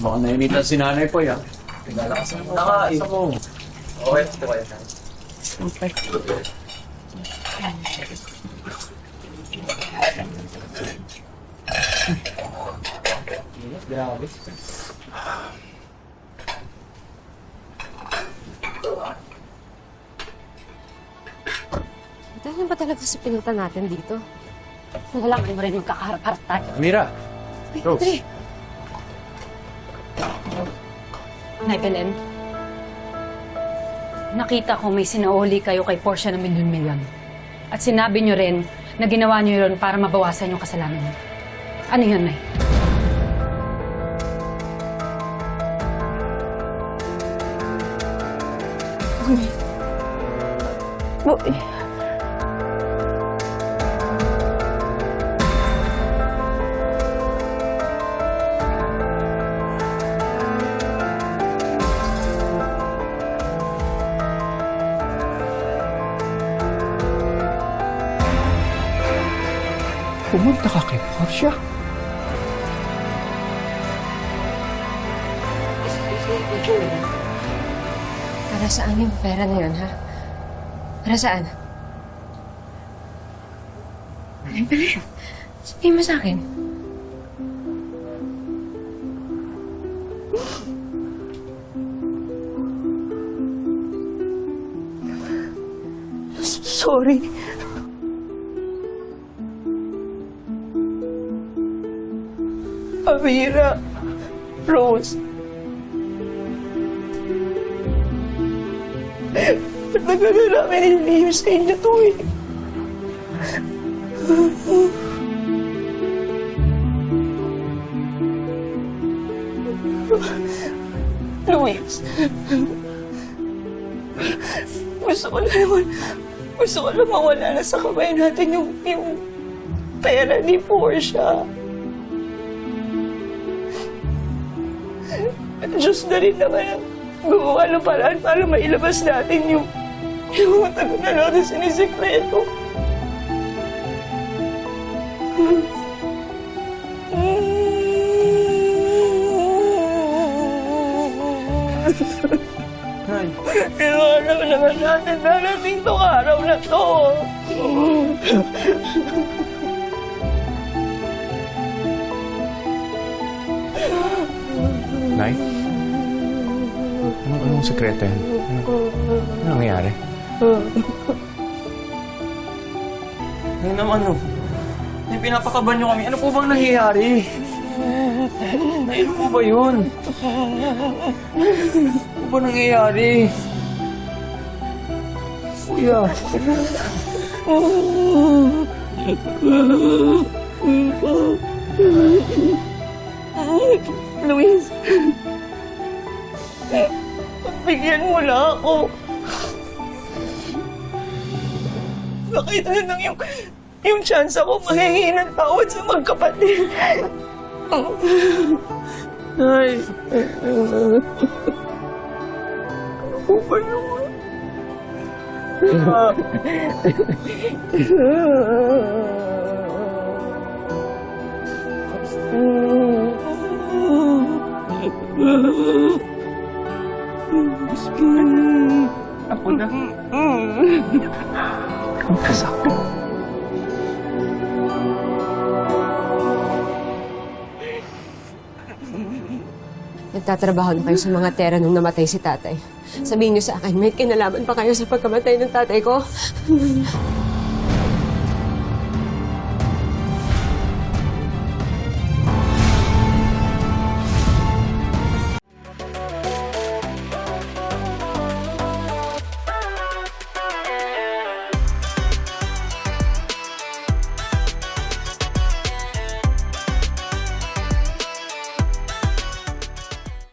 Baka nainitan si nanay po yan. Pinalakas mo. Nakaisa mo. Okay, okay. Grabe. Dahil ba talaga sa pinunta natin dito? Nalalaman mo rin yung kakaharap-harap tayo. Mira! Rose. Dali. Nay Belen, nakita ko may sinauli kayo kay Portia ng milyon-milyon. At sinabi niyo rin na ginawa niyo yun para mabawasan yung kasalanan niyo. Ano yun, Nay? Boy. Pumunta ka kay Portia? Para saan yung pera na yun, ha? Para saan? Ay, Belen, sabihin mo sa akin. Sorry. Amira. Rose. Matagal na namin hinihim sa inyo to eh. Luis. Gusto ko lang mawala na sa kamay natin yung pera ni Portia. At Diyos na rin naman ang gumawa ng paraan para mailabas natin yung matagal na natin sinisikreto. Iwanan naman natin darating tong araw na to. Nay? Anong sekreto yan? Ano nangyayari? Ngayon naman, no. May pinapakaban niyo kami. Ano po bang nangyayari? Ay, ano po ba yun? Ano ba nangyayari? Kuya. Luis, bigyan mo na ako. Baka ito na lang yung chance ako mahingi ng tawad sa magkapatid. Ay. Ano po ba yun? Ako na. Ang kasakit. Nagtatrabaho na kayo sa mga tera nung namatay si tatay. Sabihin niyo sa akin, may kinalaman pa kayo sa pagkamatay ng tatay ko?